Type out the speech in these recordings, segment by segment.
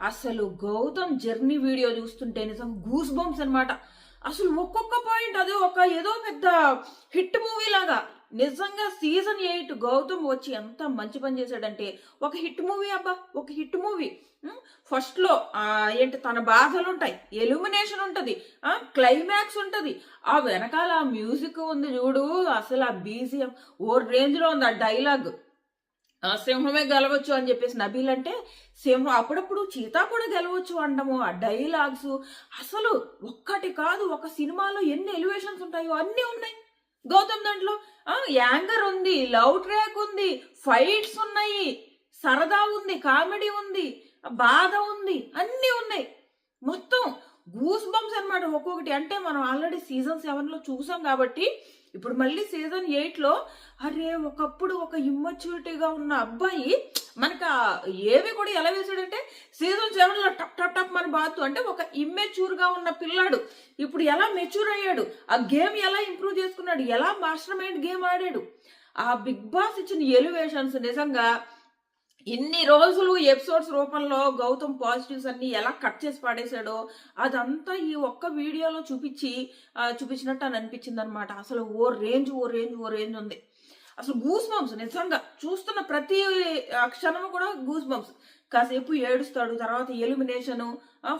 అసలు Gautam journey video చూస్తుంటే నిజం గూస్ బంప్స్ అనమాట. అసలు ఒక్కొక్క పాయింట్ అదే ఒక ఏదో పెద్ద హిట్ మూవీ లాగా. నిజంగా సీజన్ 8 గౌతమ్ వచ్చి ఎంత మంచి పని చేశాడంటే ఒక హిట్ మూవీ అబ్బా, ఒక హిట్ మూవీ. ఫస్ట్ లో ఏంటి తన బాధలు ఉంటాయి, ఎలిమినేషన్ ఉంటది, క్లైమాక్స్ ఉంటది, ఆ వెనకాల ఆ మ్యూజిక్ ఉంది చూడు, అసలు ఆ బీజిఎం ఓ రేంజ్ లో ఉంది. ఆ డైలాగ్ సింహమే గెలవచ్చు అని చెప్పేసి నబీల్ అంటే సింహం అప్పుడప్పుడు చీతా కూడా గెలవచ్చు అండము. ఆ డైలాగ్స్ అసలు ఒక్కటి కాదు, ఒక సినిమాలో ఎన్ని ఎలివేషన్స్ ఉంటాయో అన్నీ ఉన్నాయి గౌతమ్ దాంట్లో. యాంగర్ ఉంది, లవ్ ట్రాక్ ఉంది, ఫైట్స్ ఉన్నాయి, సరదా ఉంది, కామెడీ ఉంది, బాధ ఉంది, అన్నీ ఉన్నాయి. మొత్తం గూస్ బంప్స్ అనమాట ఒక్కొక్కటి. అంటే మనం ఆల్రెడీ సీజన్ 7 లో చూసాం కాబట్టి ఇప్పుడు మళ్ళీ సీజన్ 8 లో అరే ఒకప్పుడు ఒక ఇమ్మచ్యూరిటీగా ఉన్న అబ్బాయి మనకు ఏవి కూడా ఎలా వేసాడంటే సీజన్ 7 లో టప్ టప్ టప్ మన బాతు అంటే ఒక ఇమ్మెచ్యూర్ గా ఉన్న పిల్లాడు ఇప్పుడు ఎలా మెచ్యూర్ అయ్యాడు, ఆ గేమ్ ఎలా ఇంప్రూవ్ చేసుకున్నాడు, ఎలా మాస్టర్ మైండ్ గేమ్ ఆడాడు. ఆ బిగ్ బాస్ ఇచ్చిన ఎలివేషన్స్ నిజంగా ఇన్ని రోజులు ఎపిసోడ్స్ రూపంలో గౌతమ్ పాజిటివ్స్ అన్ని ఎలా కట్ చేసి పాడేశాడో అదంతా ఈ ఒక్క వీడియోలో చూపించినట్టు అని అనిపించింది అనమాట. అసలు ఓ రేంజ్ ఉంది. అసలు గూస్ బంప్స్ నిజంగా చూస్తున్న ప్రతి క్షణము కూడా గూస్ బంప్స్. కాసేపు ఏడుస్తాడు, తర్వాత ఎలిమినేషన్,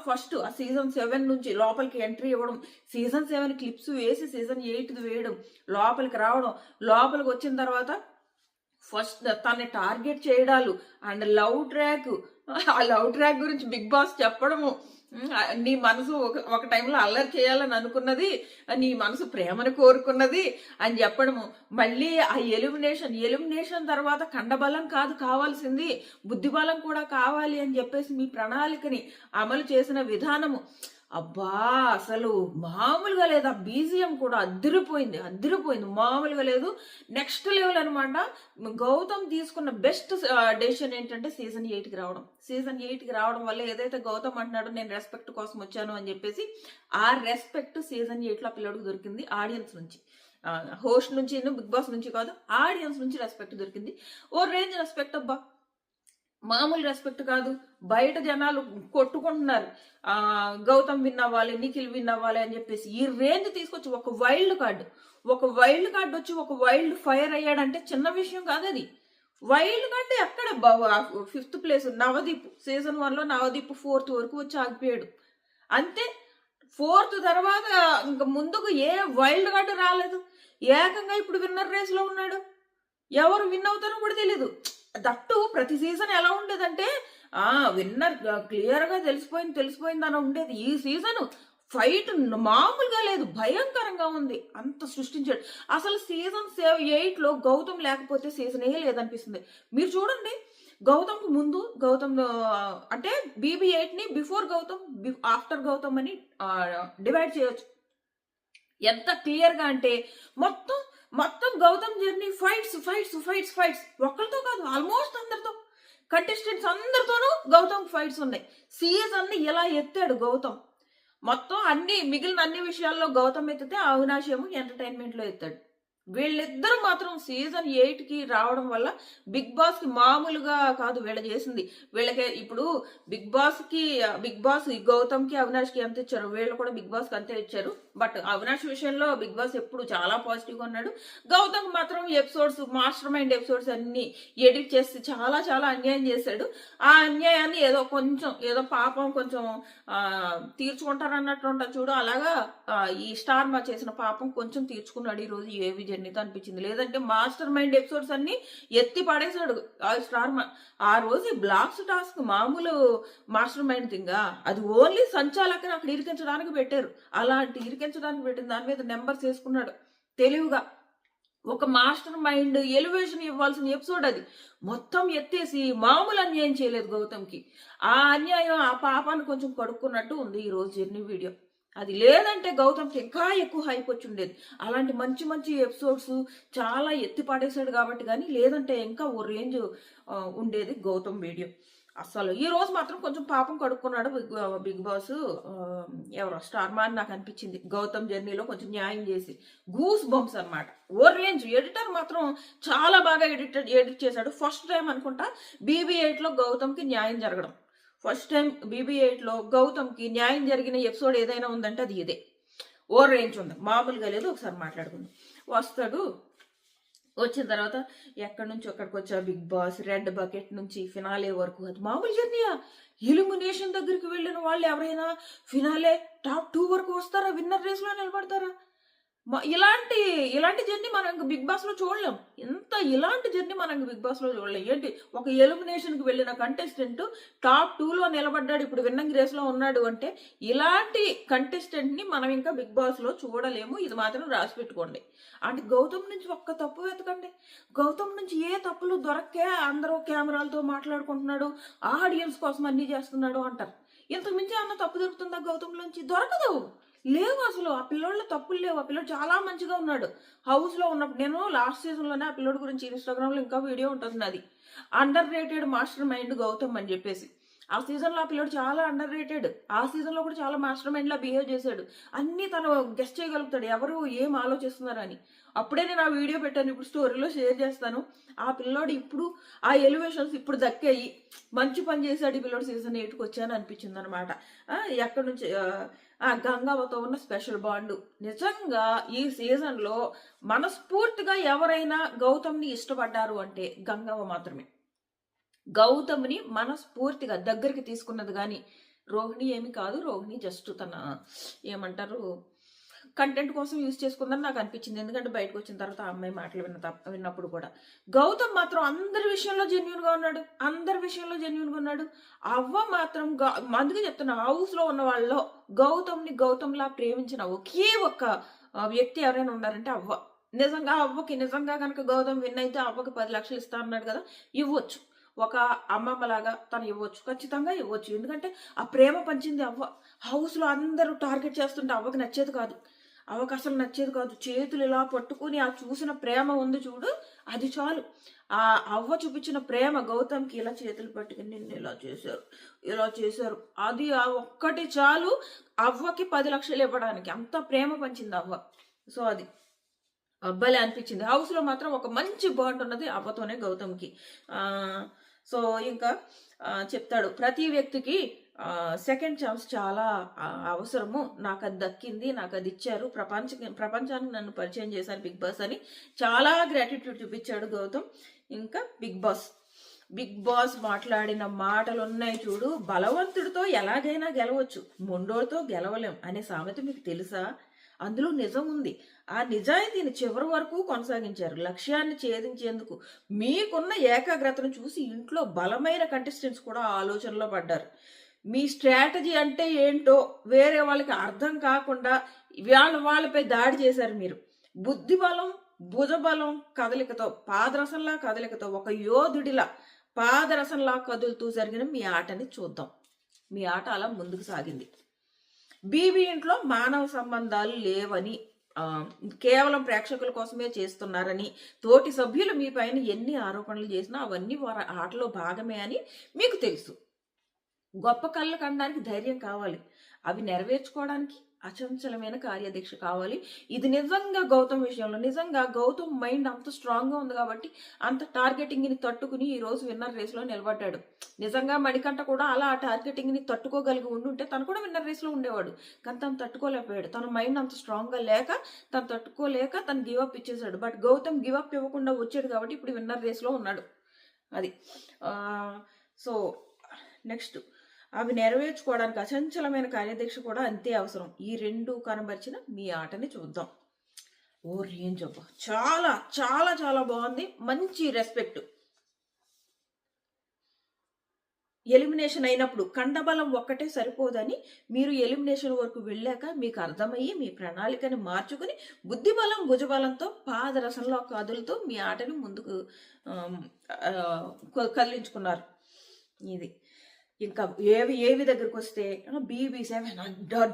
ఫస్ట్ ఆ సీజన్ 7 నుంచి లోపలికి ఎంట్రీ ఇవ్వడం, సీజన్ 7 క్లిప్స్ వేసి సీజన్ 8 వేయడం, లోపలికి రావడం, లోపలికి వచ్చిన తర్వాత ఫస్ట్ తనని టార్గెట్ చేయడాలు అండ్ లవ్ ట్రాక్. ఆ లవ్ ట్రాక్ గురించి బిగ్ బాస్ చెప్పడము, నీ మనసు ఒక టైంలో అల్లరి చేయాలని అనుకున్నది, నీ మనసు ప్రేమను కోరుకున్నది అని చెప్పడము. మళ్ళీ ఆ ఎలిమినేషన్ తర్వాత కండబలం కాదు కావాల్సింది, బుద్ధిబలం కూడా కావాలి అని చెప్పేసి మీ ప్రణాళికని అమలు చేసిన విధానము అబ్బా అసలు మామూలుగా లేదు. ఆ బీజిఎం కూడా అదిరిపోయింది, మామూలుగా లేదు. నెక్స్ట్ లెవెల్ అనమాట. గౌతమ్ తీసుకున్న బెస్ట్ డెసిషన్ ఏంటంటే సీజన్ 8కి రావడం వల్ల ఏదైతే గౌతమ్ అంటున్నాడో నేను రెస్పెక్ట్ కోసం వచ్చాను అని చెప్పేసి ఆ రెస్పెక్ట్ సీజన్ 8 లో పిల్లడికి దొరికింది ఆడియన్స్ నుంచి. హోస్ట్ నుంచి, బిగ్ బాస్ నుంచి కాదు, ఆడియన్స్ నుంచి రెస్పెక్ట్ దొరికింది. ఓ రేంజ్ రెస్పెక్ట్ అబ్బా, మామూలు రెస్పెక్ట్ కాదు. బయట జనాలు కొట్టుకుంటున్నారు గౌతమ్ విన్ అవ్వాలి, నిఖిల్ విన్ అవ్వాలి అని చెప్పేసి. ఈ రేంజ్ తీసుకొచ్చి ఒక వైల్డ్ కార్డ్ వచ్చి ఒక వైల్డ్ ఫైర్ అయ్యాడంటే చిన్న విషయం కాదు అది. వైల్డ్ కార్డ్ ఎక్కడ 5th ప్లేస్ నవదీప్, సీజన్ 1 లో నవదీప్ 4th వరకు వచ్చి ఆగిపోయాడు అంతే. 4th తర్వాత ఇంకా ముందుకు ఏ వైల్డ్ కార్డ్ రాలేదు. ఏకంగా ఇప్పుడు విన్నర్ రేస్ లో ఉన్నాడు. ఎవరు విన్ అవుతారో కూడా తెలీదు. దట్టు ప్రతి సీజన్ ఎలా ఉండేదంటే విన్నర్ క్లియర్ గా తెలిసిపోయింది అని ఉండేది. ఈ సీజన్ ఫైట్ మామూలుగా లేదు, భయంకరంగా ఉంది. అంత సృష్టించాడు. అసలు సీజన్ 8 లో గౌతమ్ లేకపోతే సీజన్ ఏ లేదనిపిస్తుంది. మీరు చూడండి, గౌతమ్ కు ముందు గౌతమ్ అంటే BB8 ని బిఫోర్ గౌతమ్, ఆఫ్టర్ గౌతమ్ అని డివైడ్ చేయొచ్చు. ఎంత క్లియర్ గా అంటే మొత్తం గౌతమ్ జర్నీ ఫైట్స్ ఒక్కరితో కాదు, ఆల్మోస్ట్ అందరితో, కంటెస్టెంట్స్ అందరితోనూ గౌతమ్ ఫైట్స్ ఉన్నాయి. సీజన్ ని ఎలా ఎత్తాడు గౌతమ్, మొత్తం మిగిలిన అన్ని విషయాల్లో గౌతమ్ ఎత్తితే అవినాష్ ఏమో ఎంటర్టైన్మెంట్ లో ఎత్తాడు. వీళ్ళిద్దరు మాత్రం సీజన్ 8కి రావడం వల్ల బిగ్ బాస్ కి మామూలుగా కాదు వీళ్ళ చేసింది. వీళ్ళకి ఇప్పుడు బిగ్ బాస్ గౌతమ్ కి అవినాష్ కి ఎంత ఇచ్చారు, వీళ్ళు కూడా బిగ్ బాస్ కి అంతే ఇచ్చారు. బట్ అవినాష్ విషయంలో బిగ్ బాస్ ఎప్పుడు చాలా పాజిటివ్ గా ఉన్నాడు. గౌతమ్ మాత్రం ఎపిసోడ్స్, మాస్టర్ మైండ్ ఎపిసోడ్స్ అన్ని ఎడిట్ చేసి చాలా చాలా అన్యాయం చేశాడు. ఆ అన్యాయాన్ని ఏదో పాపం కొంచెం తీర్చుకుంటారన్నట్టు ఉంటుంది చూడు, అలాగా ఈ స్టార్ మా చేసిన పాపం కొంచెం తీర్చుకున్నాడు ఈ రోజు ఏవి జర్నీతో అనిపించింది. లేదంటే మాస్టర్ మైండ్ ఎపిసోడ్స్ అన్ని ఎత్తి పడేశాడు స్టార్ మా. ఆ రోజు బ్లాక్స్ టాస్క్ మామూలు మాస్టర్ మైండ్ థింగా, అది ఓన్లీ సంచాలకని అక్కడ ఇరికించడానికి పెట్టారు. అలాంటి ఇరికించడానికి పెట్టిన దాని మీద నెంబర్స్ వేసుకున్నాడు తెలివిగా. ఒక మాస్టర్ మైండ్ ఎలివేషన్ ఇవ్వాల్సిన ఎపిసోడ్ అది మొత్తం ఎత్తేసి మామూలు అన్యాయం చేయలేదు గౌతమ్కి. ఆ అన్యాయం ఆ పాపాన్ని కొంచెం కడుక్కున్నట్టు ఉంది ఈ రోజు జర్నీ వీడియో. అది లేదంటే గౌతమ్కి ఇంకా ఎక్కువ హైప్ వచ్చి ఉండేది. అలాంటి మంచి ఎపిసోడ్స్ చాలా ఎత్తి పడేశాడు కాబట్టి, కానీ లేదంటే ఇంకా ఓ రేంజ్ ఉండేది గౌతమ్ వీడియో. అసలు ఈ రోజు మాత్రం కొంచెం పాపం కడుక్కున్నాడు బిగ్ బాస్. ఎవరో స్టార్ మా అని నాకు అనిపించింది. గౌతమ్ జర్నీలో కొంచెం న్యాయం చేసి గూస్ బంప్స్ అనమాట. ఓ రేంజ్. ఎడిటర్ మాత్రం చాలా బాగా ఎడిట్ చేశాడు. ఫస్ట్ టైం అనుకుంటా BB8 లో గౌతమ్కి న్యాయం జరగడం. ఫస్ట్ టైం BB8లో గౌతమ్కి న్యాయం జరిగిన ఎపిసోడ్ ఏదైనా ఉందంటే అది ఇదే. ఓ రేంజ్ ఉంది, మామూలుగా లేదు. ఒకసారి మాట్లాడుకుందాం. వస్తాడు, వచ్చిన తర్వాత ఎక్కడి నుంచి ఎక్కడికి వచ్చా బిగ్ బాస్, రెడ్ బకెట్ నుంచి ఫినాలే వరకు అది మామూలు జర్నీయా? ఎలిమినేషన్ దగ్గరికి వెళ్ళిన వాళ్ళు ఎవరైనా ఫినాలే టాప్ 2 వరకు వస్తారా? విన్నర్ రేస్లో నిలబడతారా? ఇలాంటి జర్నీ మనం ఇంకా బిగ్ బాస్ లో చూడలేం. ఇలాంటి జర్నీ మనం బిగ్ బాస్ లో చూడలేం. ఏంటి, ఒక ఎలిమినేషన్ కి వెళ్ళిన కంటెస్టెంట్ టాప్ 2లో నిలబడ్డాడు, ఇప్పుడు విన్నింగ్ రేస్ లో ఉన్నాడు అంటే ఇలాంటి కంటెస్టెంట్ ని మనం ఇంకా బిగ్ బాస్ లో చూడలేము. ఇది మాత్రం రాసి పెట్టుకోండి. అంటే గౌతమ్ నుంచి ఒక్క తప్పు వెతకండి. గౌతమ్ నుంచి ఏ తప్పులు దొరక్కే అందరూ కెమెరాలతో మాట్లాడుకుంటున్నాడు, ఆడియన్స్ కోసం అన్ని చేస్తున్నాడు అంటారు. ఇంతకు మించి అన్న తప్పు దొరుకుతుందా గౌతమ్ నుంచి? దొరకదు. లేవు అసలు. ఆ పిల్లోళ్ళ తప్పులు లేవు. ఆ పిల్లోడు చాలా మంచిగా ఉన్నాడు హౌస్ లో ఉన్నప్పుడు. నేను లాస్ట్ సీజన్ లోనే ఆ పిల్లోడి గురించి ఇన్స్టాగ్రామ్ లో ఇంకా వీడియో ఉంటుంది, అది underrated mastermind Gautam అని చెప్పేసి. ఆ సీజన్ లో ఆ పిల్లోడు చాలా అండర్ రేటెడ్. ఆ సీజన్ లో కూడా చాలా మాస్టర్ మైండ్ లా బిహేవ్ చేశాడు. అన్ని తను గెస్ట్ చేయగలుగుతాడు ఎవరు ఏం ఆలోచిస్తున్నారని. అప్పుడే నేను ఆ వీడియో పెట్టాను, ఇప్పుడు స్టోరీలో షేర్ చేస్తాను. ఆ పిల్లోడు ఇప్పుడు ఆ ఎలివేషన్స్ ఇప్పుడు దక్కాయి, మంచి పని చేశాడు ఈ పిల్లోడు సీజన్ 8కి వచ్చాను అనిపించింది అనమాట. ఎక్కడి నుంచి గంగావతో ఉన్న స్పెషల్ బాండ్. నిజంగా ఈ సీజన్ లో మనస్ఫూర్తిగా ఎవరైనా గౌతమ్ని ఇష్టపడ్డారు అంటే గంగవ్వ మాత్రమే. గౌతమ్ని మనస్ఫూర్తిగా దగ్గరికి తీసుకున్నది కానీ రోహిణి ఏమి కాదు. రోహిణి జస్ట్ తన ఏమంటారు కంటెంట్ కోసం యూజ్ చేసుకుందని నాకు అనిపించింది. ఎందుకంటే బయటకు వచ్చిన తర్వాత ఆ అమ్మాయి మాటలు విన్నప్పుడు కూడా గౌతమ్ మాత్రం అందరి విషయంలో జెన్యున్ గా ఉన్నాడు. అవ్వ మాత్రం అందుకే చెప్తున్నా, హౌస్ లో ఉన్న వాళ్ళలో గౌతమ్లా ప్రేమించిన ఒకే ఒక్క వ్యక్తి ఎవరైనా ఉన్నారంటే అవ్వ. నిజంగా కనుక గౌతమ్ విన్ అయితే అవ్వకి 10 లక్షలు ఇస్తా అన్నాడు కదా, ఇవ్వచ్చు. ఒక అమ్మమ్మలాగా తను ఇవ్వచ్చు, ఖచ్చితంగా ఇవ్వచ్చు. ఎందుకంటే ఆ ప్రేమ పంచింది అవ్వ. హౌస్ లో అందరూ టార్గెట్ చేస్తుంటే అవ్వకి నచ్చేది కాదు. చేతులు ఇలా పట్టుకుని ఆ చూసిన ప్రేమ ఉంది చూడు, అది చాలు. ఆ అవ్వ చూపించిన ప్రేమ గౌతమ్కి ఇలా చేతులు పట్టుకుని నిన్ను ఇలా చేశారు, అది ఆ ఒక్కటి చాలు అవ్వకి 10 లక్షలు ఇవ్వడానికి. అంత ప్రేమ పంచింది అవ్వ. సో అది అబ్బాయిలే అనిపించింది. హౌస్ లో మాత్రం ఒక మంచి బాండ్ ఉన్నది అవ్వతోనే గౌతమ్కి. సో ఇంకా చెప్తాడు, ప్రతి వ్యక్తికి సెకండ్ ఛాన్స్ చాలా అవసరము, నాకు అది దక్కింది, నాకు అది ఇచ్చారు, ప్రపంచానికి నన్ను పరిచయం చేశారు బిగ్ బాస్ అని చాలా గ్రాటిట్యూడ్ చూపించాడు గౌతమ్. ఇంకా బిగ్ బాస్ మాట్లాడిన మాటలు ఉన్నాయి చూడు, బలవంతుడితో ఎలాగైనా గెలవచ్చు, మొండోడితో గెలవలేం అనే సామెత మీకు తెలుసా? అందులో నిజం ఉంది. ఆ నిజాయితీని చివరి వరకు కొనసాగించారు. లక్ష్యాన్ని ఛేదించేందుకు మీకున్న ఏకాగ్రతను చూసి ఇంట్లో బలమైన కంటెస్టెంట్స్ కూడా ఆలోచనలో పడ్డారు. మీ స్ట్రాటజీ అంటే ఏంటో వేరే వాళ్ళకి అర్థం కాకుండా వాళ్ళపై దాడి చేశారు మీరు. బుద్ధి బలం, భుజబలం కదలికతో, కదలికతో ఒక యోధుడిలా పాదరసంలా కదులుతూ జరిగిన మీ ఆటని చూద్దాం. మీ ఆట అలా ముందుకు సాగింది. బీబీ ఇంట్లో మానవ సంబంధాలు లేవని, కేవలం ప్రేక్షకుల కోసమే చేస్తున్నారని, తోటి సభ్యులు మీ పైన ఎన్ని ఆరోపణలు చేసినా అవన్నీ వారి ఆటలో భాగమే అని మీకు తెలుసు. గొప్ప కళ్ళు కనడానికి ధైర్యం కావాలి, అవి నెరవేర్చుకోవడానికి అచంచలమైన కార్యదీక్ష కావాలి. ఇది నిజంగా గౌతమ్ విషయంలో నిజంగా గౌతమ్ మైండ్ అంత స్ట్రాంగ్ గా ఉంది కాబట్టి అంత టార్గెటింగ్ ని తట్టుకుని ఈ రోజు విన్నర్ రేస్ లో నిలబడ్డాడు. నిజంగా మణికంఠ కూడా అలా ఆ టార్గెటింగ్ ని తట్టుకోగలిగి ఉండుంటే తను కూడా విన్నర్ రేస్ లో ఉండేవాడు. కానీ తను తట్టుకోలేకపోయాడు. తన మైండ్ అంత స్ట్రాంగ్ గా లేక తను తట్టుకోలేక తను గివప్ ఇచ్చేసాడు. బట్ గౌతమ్ గివప్ ఇవ్వకుండా వచ్చాడు కాబట్టి ఇప్పుడు విన్నర్ రేస్ లో ఉన్నాడు. అది సో నెక్స్ట్ అవి నెరవేర్చుకోవడానికి అచంచలమైన కార్యదీక్ష కూడా అంతే అవసరం. ఈ రెండు కనబరిచిన మీ ఆటని చూద్దాం. ఓ రేంజ్ అబ్బా, చాలా చాలా చాలా బాగుంది. మంచి రెస్పెక్ట్. ఎలిమినేషన్ అయినప్పుడు కండబలం ఒక్కటే సరిపోదని మీరు ఎలిమినేషన్ వరకు వెళ్ళాక మీకు అర్థమయ్యి మీ ప్రణాళికని మార్చుకుని బుద్ధిబలం భుజబలంతో పాదరసంలో కదులుతూ మీ ఆటని ముందుకు కదిలించుకున్నారు. ఇది ఇంకా ఏవి దగ్గరకు వస్తే BB7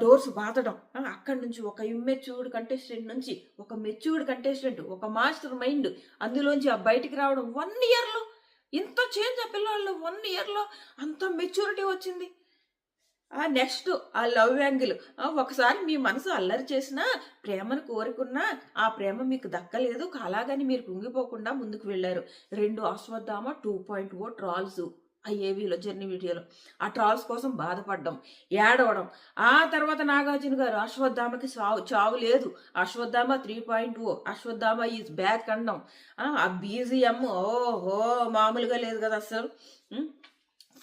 డోర్స్ బాతడం, అక్కడి నుంచి ఒక ఇమ్మెచ్యూర్డ్ కంటెస్టెంట్ నుంచి ఒక మెచ్యూర్డ్ కంటెస్టెంట్, ఒక మాస్టర్ మైండ్, అందులోంచి ఆ బయటికి రావడం 1 ఇయర్లో ఇంత చేంజ్. ఆ పిల్లలు 1 ఇయర్లో అంత మెచ్యూరిటీ వచ్చింది. నెక్స్ట్ ఆ లవ్ యాంగిల్. ఒకసారి మీ మనసు అల్లరి చేసినా, ప్రేమను కోరుకున్నా ఆ ప్రేమ మీకు దక్కలేదు, అలాగని మీరు కుంగిపోకుండా ముందుకు వెళ్ళారు. 2 అశ్వత్థామ 2.0 ట్రాల్స్. ఆ ఏవీలో జర్నీ వీడియోలో ఆ ట్రాల్స్ కోసం బాధపడడం, ఏడవడం. ఆ తర్వాత నాగార్జున గారు అశ్వత్థామకి చావు లేదు, అశ్వత్థామ 3.0, అశ్వత్థామ ఈజ్ బ్యాక్ అనడం. ఆ బీజిఎం ఓహో మామూలుగా లేదు కదా అసలు.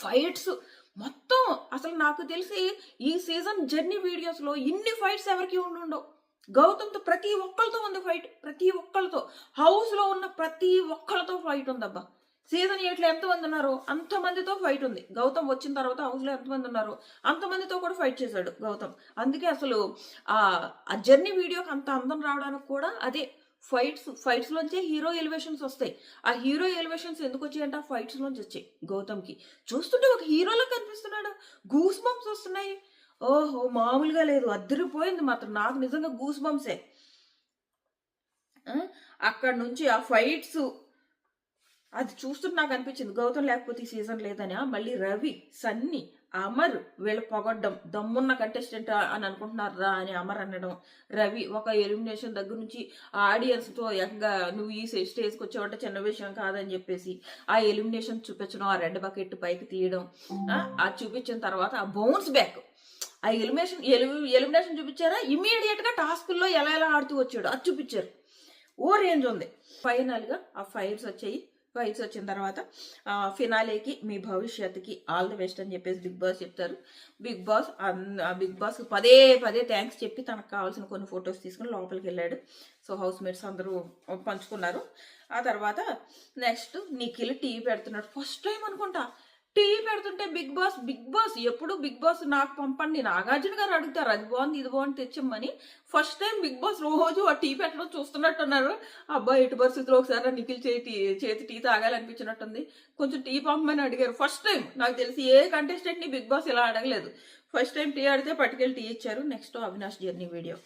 ఫైట్స్ మొత్తం అసలు నాకు తెలిసి ఈ సీజన్ జర్నీ వీడియోస్లో ఇన్ని ఫైట్స్ ఎవరికి ఉండవు. గౌతమ్తో ప్రతి ఒక్కరితో ఉంది ఫైట్, ప్రతి ఒక్కరితో. హౌస్లో ఉన్న ప్రతి ఒక్కరితో ఫైట్ ఉందబ్బా. సీజన్ 8లో ఎంతమంది ఉన్నారో అంతమందితో ఫైట్ ఉంది. గౌతమ్ వచ్చిన తర్వాత హౌస్లో ఎంతమంది ఉన్నారో అంతమందితో కూడా ఫైట్ చేశాడు గౌతమ్. అందుకే అసలు ఆ జర్నీ వీడియోకి అంత అందం రావడానికి కూడా అదే ఫైట్స్ లోంచే హీరో ఎలివేషన్స్ వస్తాయి. ఆ హీరో ఎలివేషన్స్ ఎందుకు వచ్చాయంటే ఆ ఫైట్స్ లోంచి వచ్చాయి. గౌతమ్కి చూస్తుంటే ఒక హీరోలా కనిపిస్తున్నాడు, గూస్ బంప్స్ వస్తున్నాయి. ఓహో మామూలుగా లేదు, అద్దరిపోయింది మాత్రం. నాకు నిజంగా గూస్ బంప్సే. అక్కడ నుంచి ఆ ఫైట్స్ అది చూస్తుంటే నాకు అనిపించింది గౌతమ్ లేకపోతే ఈ సీజన్ లేదని. మళ్ళీ రవి, సన్నీ, అమర్ వీళ్ళు పొగడ్డం, దమ్మున్న కంటెస్టెంట్ అని అనుకుంటున్నారా అని అమర్ అనడం. రవి ఒక ఎలిమినేషన్ దగ్గర నుంచి ఆడియన్స్తో ఏకంగా నువ్వు ఈ స్టేజ్కి వచ్చావంటే చిన్న విషయం కాదని చెప్పేసి ఆ ఎలిమినేషన్ చూపించడం, ఆ రెడ్ బకెట్ పైకి తీయడం, అది చూపించిన తర్వాత ఆ బౌన్స్ బ్యాక్, ఆ ఎలిమినేషన్ చూపించారా, ఇమీడియట్ గా టాస్కుల్లో ఎలా ఎలా ఆడుతూ వచ్చాడు అది చూపించారు. ఓ రేంజ్ ఉంది. ఫైనల్ గా ఆ ఫైట్స్ వచ్చిన తర్వాత ఫినాలేకి మీ భవిష్యత్తుకి ఆల్ ది బెస్ట్ అని చెప్పేసి బిగ్ బాస్ చెప్తారు. బిగ్ బాస్ పదే పదే థ్యాంక్స్ చెప్పి తనకు కావాల్సిన కొన్ని ఫొటోస్ తీసుకుని లోపలికి వెళ్ళాడు. సో హౌస్ మేట్స్ అందరూ పంచుకున్నారు. ఆ తర్వాత నెక్స్ట్ నిఖిల్ టీవీ పెడుతున్నాడు. ఫస్ట్ టైం అనుకుంటా టీవీ పెడుతుంటే బిగ్ బాస్ ఎప్పుడు బిగ్ బాస్ నాకు పంపండి, నాగార్జున గారు అడుగుతారు అది బాగుంది ఇది బాగుంది తెచ్చమ్మని. ఫస్ట్ టైం బిగ్ బాస్ రోజు ఆ టీ పెట్టడం చూస్తున్నట్టున్నారు. అబ్బాయి ఎటు పరిస్థితిలో ఒకసారి నిఖిల్ చేతి టీ తాగాలనిపించినట్టుంది, కొంచెం టీ పంపమని అడిగారు. ఫస్ట్ టైం నాకు తెలిసి ఏ కంటెస్టెంట్ ని బిగ్ బాస్ ఇలా అడగలేదు. ఫస్ట్ టైం టీ అడిగితే పట్టుకెళ్ళి టీ ఇచ్చారు. Next Avinash journey video.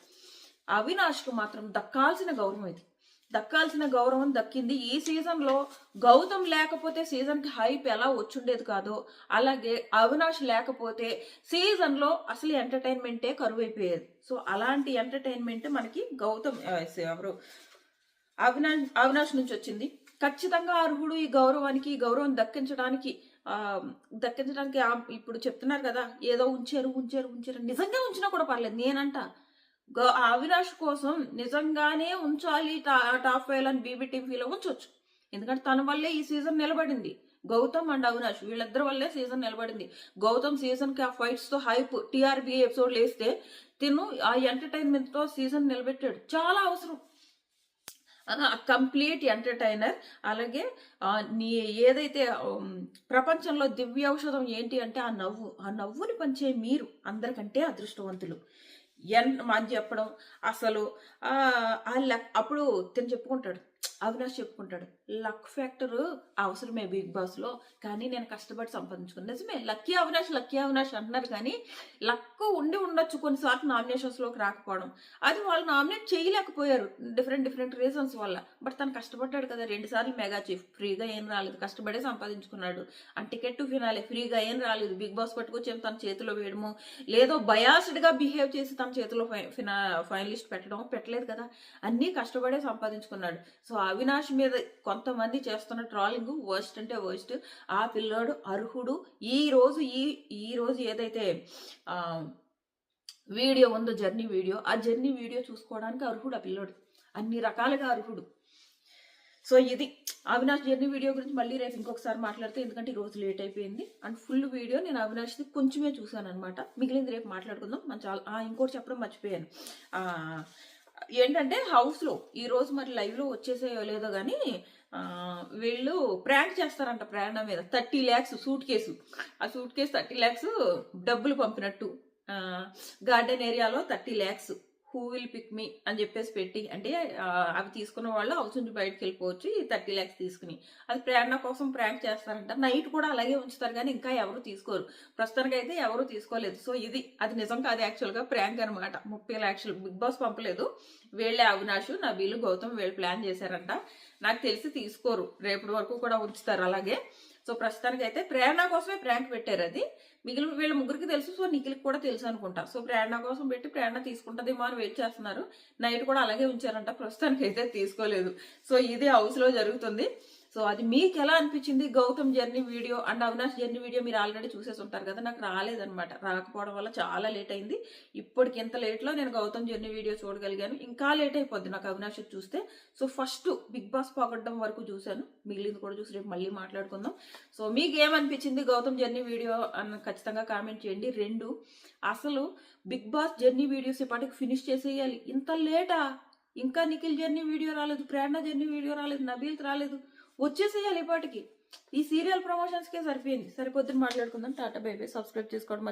అవినాష్కు మాత్రం దక్కాల్సిన గౌరవం ఇది, దక్కాల్సిన గౌరవం దక్కింది. ఈ సీజన్లో గౌతమ్ లేకపోతే సీజన్కి హైప్ ఎలా వచ్చుండేది కాదో, అలాగే అవినాష్ లేకపోతే సీజన్లో అసలు ఎంటర్టైన్మెంటే కరువైపోయేది. సో అలాంటి ఎంటర్టైన్మెంట్ మనకి గౌతమ్ ఎవరు అవినాష్ నుంచి వచ్చింది. ఖచ్చితంగా అర్హుడు ఈ గౌరవం దక్కించడానికి ఇప్పుడు చెప్తున్నారు కదా ఏదో ఉంచారు నిజంగా ఉంచినా కూడా పర్లేదు. నేనంట అవినాష్ కోసం నిజంగానే ఉంచాలి టాప్ 5 అని బీబీ టీవీలో ఉంచవచ్చు. ఎందుకంటే తన వల్లే ఈ సీజన్ నిలబడింది. గౌతమ్ అండ్ అవినాష్ వీళ్ళిద్దరి వల్లే సీజన్ నిలబడింది. గౌతమ్ సీజన్ కి ఆ ఫైట్స్ తో హైప్ టీఆర్పీ ఎపిసోడ్లు వేస్తే తిను ఆ ఎంటర్టైన్మెంట్ తో సీజన్ నిలబెట్టాడు. చాలా అవసరం కంప్లీట్ ఎంటర్టైనర్. అలాగే ఏదైతే ప్రపంచంలో దివ్య ఔషధం ఏంటి అంటే ఆ నవ్వుని పంచే మీరు అందరికంటే అదృష్టవంతులు అని చెప్పడం. అసలు అప్పుడు తిని చెప్పుకుంటాడు, అవినాష్ చెప్పుకుంటాడు, లక్ ఫ్యాక్టర్ అవసరమే బిగ్ బాస్ లో, కానీ నేను కష్టపడి సంపాదించుకున్నాను. నిజమే, లక్కీ అవినాష్ అంటున్నారు, కానీ లక్ ఉండి ఉండొచ్చు కొన్నిసార్లు నామినేషన్స్ లోకి రాకపోవడం. అది వాళ్ళు నామినేట్ చేయలేకపోయారు డిఫరెంట్ రీజన్స్ వల్ల. బట్ తను కష్టపడ్డాడు కదా, 2 సార్లు మెగా చీఫ్, ఫ్రీగా ఏం రాలేదు, కష్టపడే సంపాదించుకున్నాడు. అండ్ టికెట్ టు ఫినాలే ఫ్రీగా ఏం రాలేదు. బిగ్ బాస్ పట్టుకొచ్చి తన చేతిలో వేయడము, లేదో బయాస్డ్ గా బిహేవ్ చేసి తన చేతిలో ఫైనలిస్ట్ పెట్టలేదు కదా, అన్నీ కష్టపడే సంపాదించుకున్నాడు. సో అవినాష్ మీద కొంతమంది చేస్తున్న ట్రాలింగ్ వర్స్ట్ అంటే వర్స్ట్. ఆ పిల్లోడు అర్హుడు. ఈ రోజు ఏదైతే వీడియో ఉందో జర్నీ వీడియో, ఆ జర్నీ వీడియో చూసుకోవడానికి అర్హుడు ఆ పిల్లోడు, అన్ని రకాలుగా అర్హుడు. సో ఇది అవినాష్ జర్నీ వీడియో గురించి మళ్ళీ రేపు ఇంకొకసారి మాట్లాడితే, ఎందుకంటే ఈ రోజు లేట్ అయిపోయింది. అండ్ ఫుల్ వీడియో నేను అవినాష్ది కొంచెమే చూసాను అనమాట, మిగిలింది రేపు మాట్లాడుకుందాం. ఇంకోటి చెప్పడం మర్చిపోయాను. ఏంటంటే హౌస్లో ఈరోజు మరి లైవ్లో వచ్చేసేయో లేదో కానీ వీళ్ళు ప్రాంక్ చేస్తారంట ప్రేరణ మీద. 30 lakhs సూట్ కేసు, ఆ సూట్ కేసు 30 lakhs డబ్బులు పంపినట్టు, గార్డెన్ ఏరియాలో 30 lakhs who will pick me అని చెప్పేసి పెట్టి, అంటే అవి తీసుకున్న వాళ్ళు హౌస్ నుంచి బయటకు వెళ్ళిపోవచ్చు ఈ 30 lakhs తీసుకుని. అది ప్రేరణ కోసం ప్రాంక్ చేస్తారంట. నైట్ కూడా అలాగే ఉంచుతారు కానీ ఇంకా ఎవరు తీసుకోరు, ప్రస్తుతానికి అయితే ఎవరు తీసుకోలేదు. సో అది నిజం కాదు, యాక్చువల్గా ప్రాంక్ అనమాట. 30 lakhs బిగ్ బాస్ పంపలేదు, వీళ్ళే అవినాష్, నబీలు, గౌతమ్ వీళ్ళు ప్లాన్ చేశారంట. నాకు తెలిసి తీసుకోరు, రేపటి వరకు కూడా ఉంచుతారు అలాగే. సో ప్రస్తుతానికి అయితే ప్రేరణ కోసమే ప్రాంక్ పెట్టారు. అది మిగిలిన వీళ్ళ ముగ్గురికి తెలుసు, సో నిఖిల్కి కూడా తెలుసు అనుకుంటా. సో ప్రేరణ కోసం పెట్టి ప్రేరణ తీసుకుంటుందేమో అని వెయిట్ చేస్తున్నారు. నైట్ కూడా అలాగే ఉంచారంట, ప్రస్తుతానికి అయితే తీసుకోలేదు. సో ఇది హౌస్ లో జరుగుతుంది. సో అది మీకు ఎలా అనిపించింది? Gautam journey video and Avinash journey video మీరు ఆల్రెడీ చూసేసి ఉంటారు కదా. నాకు రాలేదనమాట. రాకపోవడం వల్ల చాలా లేట్ అయింది. ఇప్పటికి ఇంత లేట్లో నేను గౌతమ్ జర్నీ వీడియో చూడగలిగాను. ఇంకా లేట్ అయిపోద్ది నాకు అవినాష్ చూస్తే. సో ఫస్ట్ బిగ్ బాస్ పొగడ్డం వరకు చూశాను. మిగిలింది కూడా చూసి రేపు మళ్ళీ మాట్లాడుకుందాం. సో మీకు ఏమనిపించింది గౌతమ్ జర్నీ వీడియో అని ఖచ్చితంగా కామెంట్ చేయండి. 2, అసలు బిగ్ బాస్ జర్నీ వీడియోస్ ఇప్పటికి ఫినిష్ చేసేయాలి. ఇంత లేటా? ఇంకా నిఖిల్ జర్నీ వీడియో రాలేదు, ప్రేరణ జర్నీ వీడియో రాలేదు, నబీల్ రాలేదు. వచ్చేసేయాలి ఇప్పటికి. ఈ సీరియల్ ప్రమోషన్స్కే సరిపోయింది. సరిపోద్దని మాట్లాడుకుందాం. Tata bye by. సబ్స్క్రైబ్ చేసుకోవడం